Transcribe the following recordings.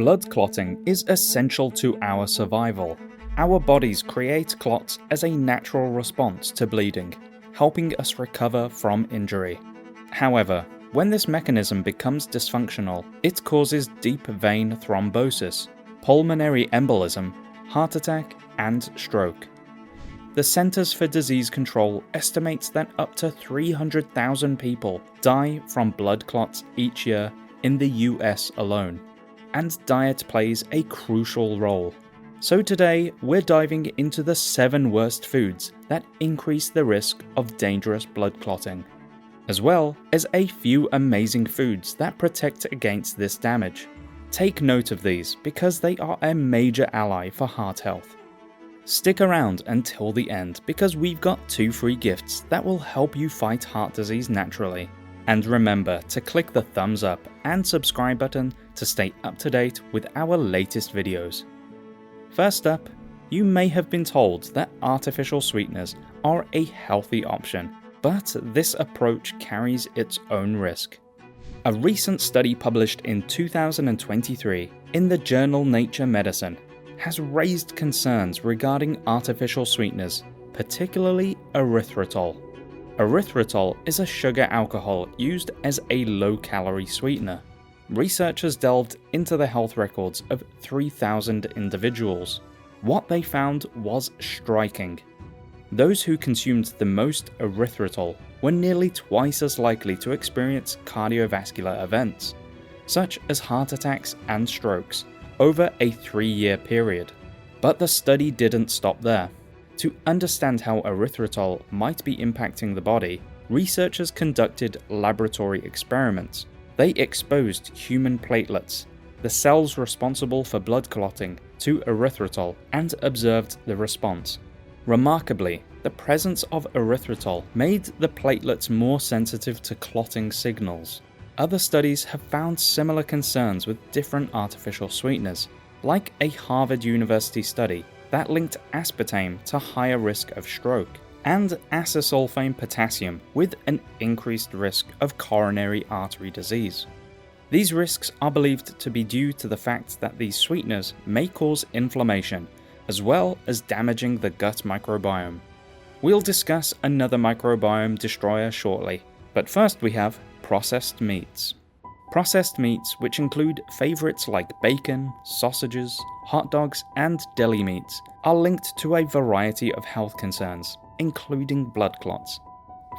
Blood clotting is essential to our survival. Our bodies create clots as a natural response to bleeding, helping us recover from injury. However, when this mechanism becomes dysfunctional, it causes deep vein thrombosis, pulmonary embolism, heart attack, and stroke. The Centers for Disease Control estimates that up to 300,000 people die from blood clots each year in the US alone, and diet plays a crucial role. So today, we're diving into the 7 worst foods that increase the risk of dangerous blood clotting, as well as a few amazing foods that protect against this damage. Take note of these because they are a major ally for heart health. Stick around until the end because we've got 2 free gifts that will help you fight heart disease naturally. And remember to click the thumbs up and subscribe button to stay up to date with our latest videos. First up, you may have been told that artificial sweeteners are a healthy option, but this approach carries its own risk. A recent study published in 2023 in the journal Nature Medicine has raised concerns regarding artificial sweeteners, particularly erythritol. Erythritol is a sugar alcohol used as a low-calorie sweetener. Researchers delved into the health records of 3,000 individuals. What they found was striking. Those who consumed the most erythritol were nearly twice as likely to experience cardiovascular events, such as heart attacks and strokes, over a 3-year period. But the study didn't stop there. To understand how erythritol might be impacting the body, researchers conducted laboratory experiments. They exposed human platelets, the cells responsible for blood clotting, to erythritol and observed the response. Remarkably, the presence of erythritol made the platelets more sensitive to clotting signals. Other studies have found similar concerns with different artificial sweeteners, like a Harvard University study that linked aspartame to higher risk of stroke, and acesulfame potassium with an increased risk of coronary artery disease. These risks are believed to be due to the fact that these sweeteners may cause inflammation, as well as damaging the gut microbiome. We'll discuss another microbiome destroyer shortly, but first we have processed meats. Processed meats, which include favorites like bacon, sausages, hot dogs, and deli meats, are linked to a variety of health concerns, including blood clots.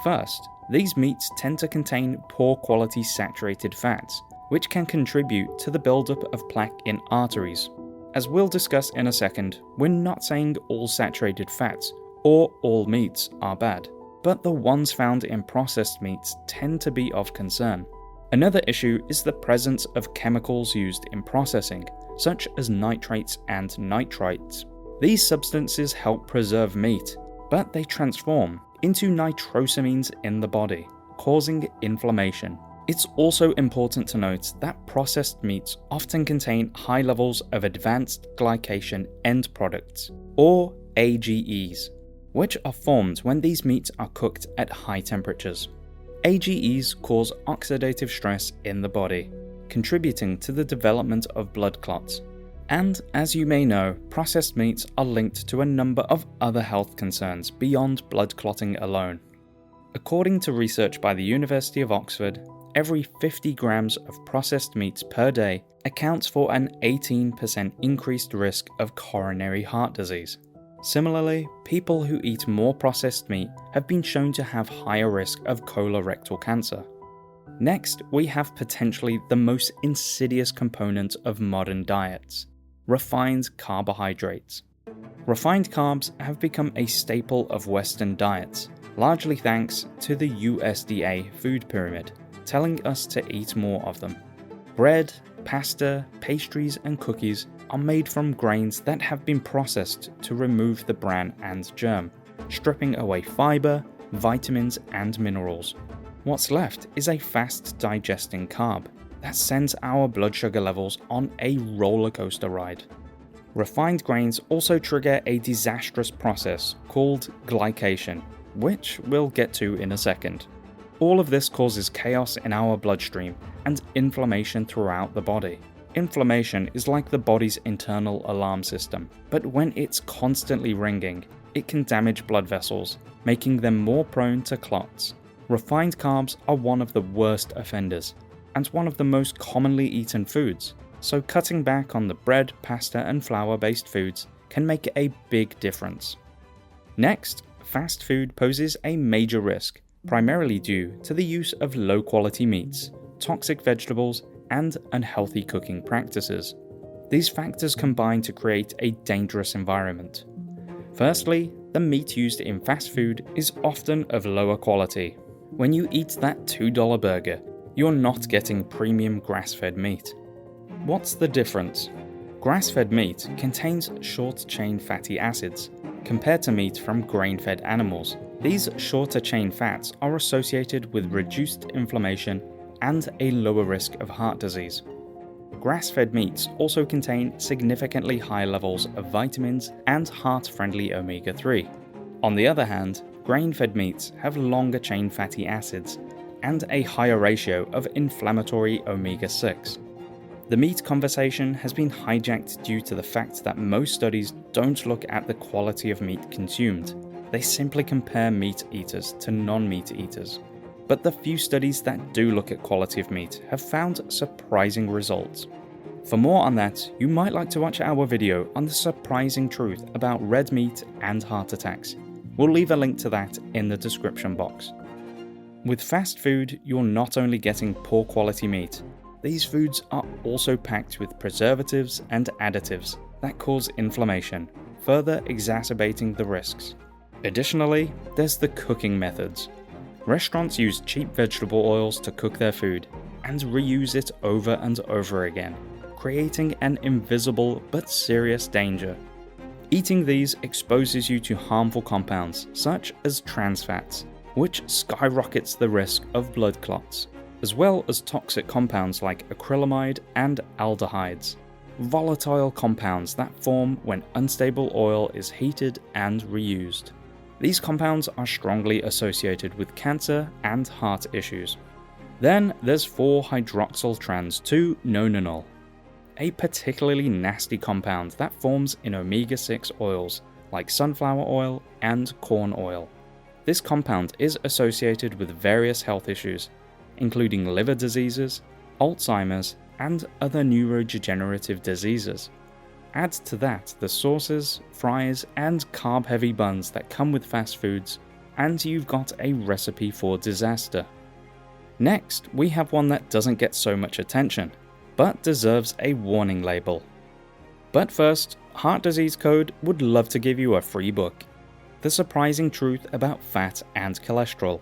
First, these meats tend to contain poor quality saturated fats, which can contribute to the buildup of plaque in arteries. As we'll discuss in a second, we're not saying all saturated fats or all meats are bad, but the ones found in processed meats tend to be of concern. Another issue is the presence of chemicals used in processing, such as nitrates and nitrites. These substances help preserve meat, but they transform into nitrosamines in the body, causing inflammation. It's also important to note that processed meats often contain high levels of advanced glycation end products, or AGEs, which are formed when these meats are cooked at high temperatures. AGEs cause oxidative stress in the body, contributing to the development of blood clots. And as you may know, processed meats are linked to a number of other health concerns beyond blood clotting alone. According to research by the University of Oxford, every 50 grams of processed meats per day accounts for an 18% increased risk of coronary heart disease. Similarly, people who eat more processed meat have been shown to have higher risk of colorectal cancer. Next, we have potentially the most insidious component of modern diets: refined carbohydrates. Refined carbs have become a staple of Western diets, largely thanks to the USDA food pyramid, telling us to eat more of them. Bread, pasta, pastries, and cookies are made from grains that have been processed to remove the bran and germ, stripping away fiber, vitamins, and minerals. What's left is a fast-digesting carb that sends our blood sugar levels on a roller coaster ride. Refined grains also trigger a disastrous process called glycation, which we'll get to in a second. All of this causes chaos in our bloodstream and inflammation throughout the body. Inflammation is like the body's internal alarm system, but when it's constantly ringing, it can damage blood vessels, making them more prone to clots. Refined carbs are one of the worst offenders, and one of the most commonly eaten foods, so cutting back on the bread, pasta, and flour-based foods can make a big difference. Next, fast food poses a major risk, primarily due to the use of low-quality meats, toxic vegetables, and unhealthy cooking practices. These factors combine to create a dangerous environment. Firstly, the meat used in fast food is often of lower quality. When you eat that $2 burger, you're not getting premium grass-fed meat. What's the difference? Grass-fed meat contains short-chain fatty acids, compared to meat from grain-fed animals. These shorter-chain fats are associated with reduced inflammation and a lower risk of heart disease. Grass-fed meats also contain significantly high levels of vitamins and heart-friendly omega-3. On the other hand, grain-fed meats have longer-chain fatty acids and a higher ratio of inflammatory omega-6. The meat conversation has been hijacked due to the fact that most studies don't look at the quality of meat consumed. They simply compare meat eaters to non-meat eaters. But the few studies that do look at quality of meat have found surprising results. For more on that, you might like to watch our video on the surprising truth about red meat and heart attacks. We'll leave a link to that in the description box. With fast food, you're not only getting poor quality meat, these foods are also packed with preservatives and additives that cause inflammation, further exacerbating the risks. Additionally, there's the cooking methods. Restaurants use cheap vegetable oils to cook their food and reuse it over and over again, creating an invisible but serious danger. Eating these exposes you to harmful compounds such as trans fats, which skyrockets the risk of blood clots, as well as toxic compounds like acrylamide and aldehydes, volatile compounds that form when unstable oil is heated and reused. These compounds are strongly associated with cancer and heart issues. Then there's 4-hydroxyl-trans-2-nonanol, a particularly nasty compound that forms in omega-6 oils like sunflower oil and corn oil. This compound is associated with various health issues, including liver diseases, Alzheimer's, and other neurodegenerative diseases. Add to that the sauces, fries, and carb-heavy buns that come with fast foods, and you've got a recipe for disaster. Next, we have one that doesn't get so much attention, but deserves a warning label. But first, Heart Disease Code would love to give you a free book, The Surprising Truth About Fat and Cholesterol,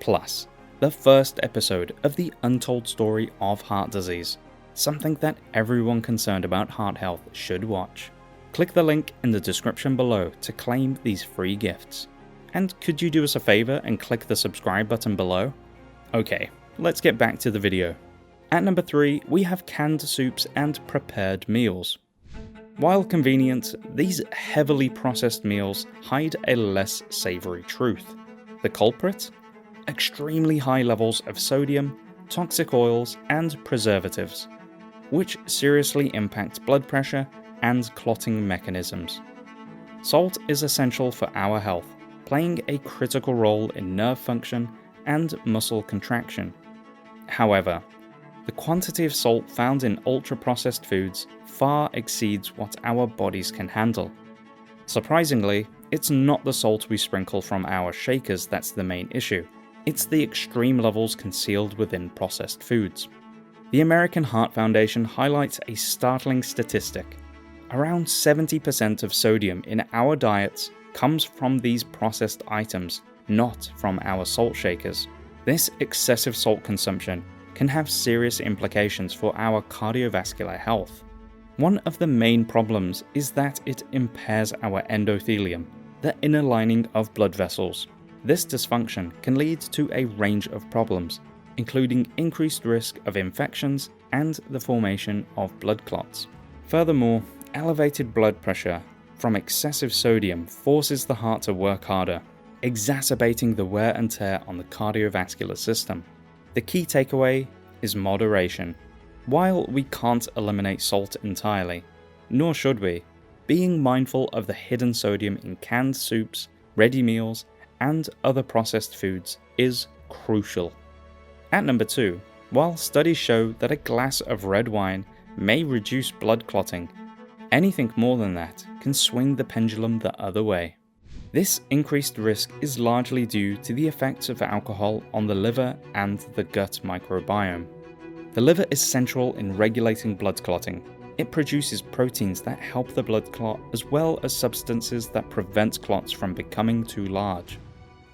plus the first episode of the untold story of heart disease, something that everyone concerned about heart health should watch. Click the link in the description below to claim these free gifts. And could you do us a favor and click the subscribe button below? Okay, let's get back to the video. At number 3, we have canned soups and prepared meals. While convenient, these heavily processed meals hide a less savory truth. The culprit? Extremely high levels of sodium, toxic oils, and preservatives, which seriously impact blood pressure and clotting mechanisms. Salt is essential for our health, playing a critical role in nerve function and muscle contraction. However, the quantity of salt found in ultra-processed foods far exceeds what our bodies can handle. Surprisingly, it's not the salt we sprinkle from our shakers that's the main issue. It's the extreme levels concealed within processed foods. The American Heart Foundation highlights a startling statistic. Around 70% of sodium in our diets comes from these processed items, not from our salt shakers. This excessive salt consumption can have serious implications for our cardiovascular health. One of the main problems is that it impairs our endothelium, the inner lining of blood vessels. This dysfunction can lead to a range of problems, including increased risk of infections and the formation of blood clots. Furthermore, elevated blood pressure from excessive sodium forces the heart to work harder, exacerbating the wear and tear on the cardiovascular system. The key takeaway is moderation. While we can't eliminate salt entirely, nor should we, being mindful of the hidden sodium in canned soups, ready meals, and other processed foods is crucial. At number 2, while studies show that a glass of red wine may reduce blood clotting, anything more than that can swing the pendulum the other way. This increased risk is largely due to the effects of alcohol on the liver and the gut microbiome. The liver is central in regulating blood clotting. It produces proteins that help the blood clot as well as substances that prevent clots from becoming too large.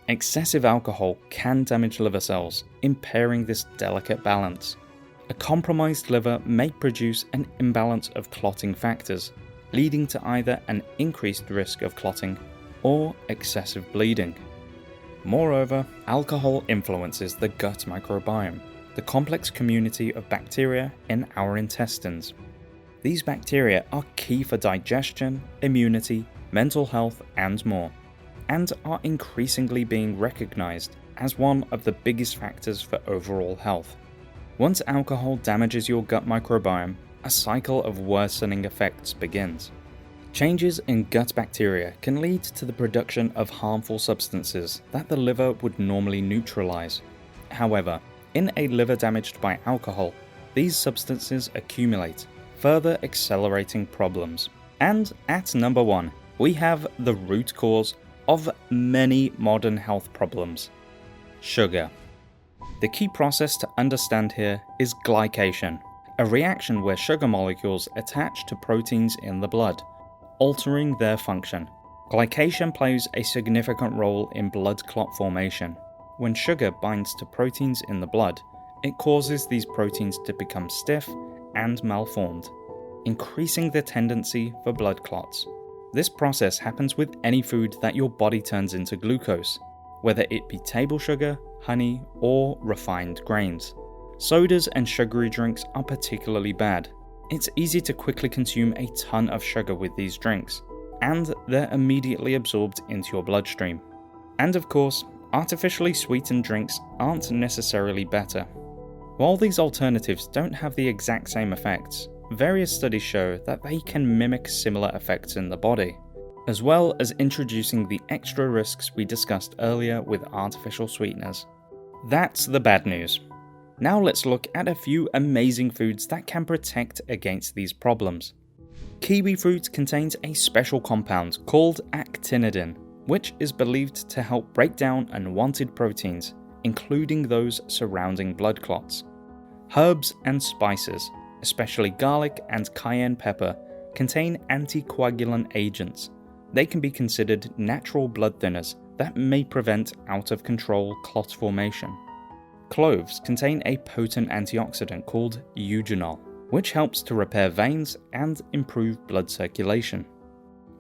Excessive alcohol can damage liver cells, impairing this delicate balance. A compromised liver may produce an imbalance of clotting factors, leading to either an increased risk of clotting or excessive bleeding. Moreover, alcohol influences the gut microbiome, the complex community of bacteria in our intestines. These bacteria are key for digestion, immunity, mental health, and more, and are increasingly being recognized as one of the biggest factors for overall health. Once alcohol damages your gut microbiome, a cycle of worsening effects begins. Changes in gut bacteria can lead to the production of harmful substances that the liver would normally neutralize. However, in a liver damaged by alcohol, these substances accumulate, further accelerating problems. And at number 1, we have the root cause of many modern health problems: sugar. The key process to understand here is glycation, a reaction where sugar molecules attach to proteins in the blood, altering their function. Glycation plays a significant role in blood clot formation. When sugar binds to proteins in the blood, it causes these proteins to become stiff and malformed, increasing the tendency for blood clots. This process happens with any food that your body turns into glucose, whether it be table sugar, honey, or refined grains. Sodas and sugary drinks are particularly bad. It's easy to quickly consume a ton of sugar with these drinks, and they're immediately absorbed into your bloodstream. And of course, artificially sweetened drinks aren't necessarily better. While these alternatives don't have the exact same effects, various studies show that they can mimic similar effects in the body, as well as introducing the extra risks we discussed earlier with artificial sweeteners. That's the bad news. Now let's look at a few amazing foods that can protect against these problems. Kiwi fruit contains a special compound called actinidin, which is believed to help break down unwanted proteins, including those surrounding blood clots. Herbs and spices, especially garlic and cayenne pepper, contain anticoagulant agents. They can be considered natural blood thinners that may prevent out-of-control clot formation. Cloves contain a potent antioxidant called eugenol, which helps to repair veins and improve blood circulation.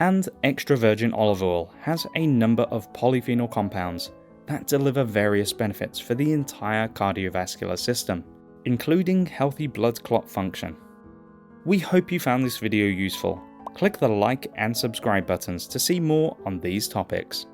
And extra virgin olive oil has a number of polyphenol compounds that deliver various benefits for the entire cardiovascular system, including healthy blood clot function. We hope you found this video useful. Click the like and subscribe buttons to see more on these topics.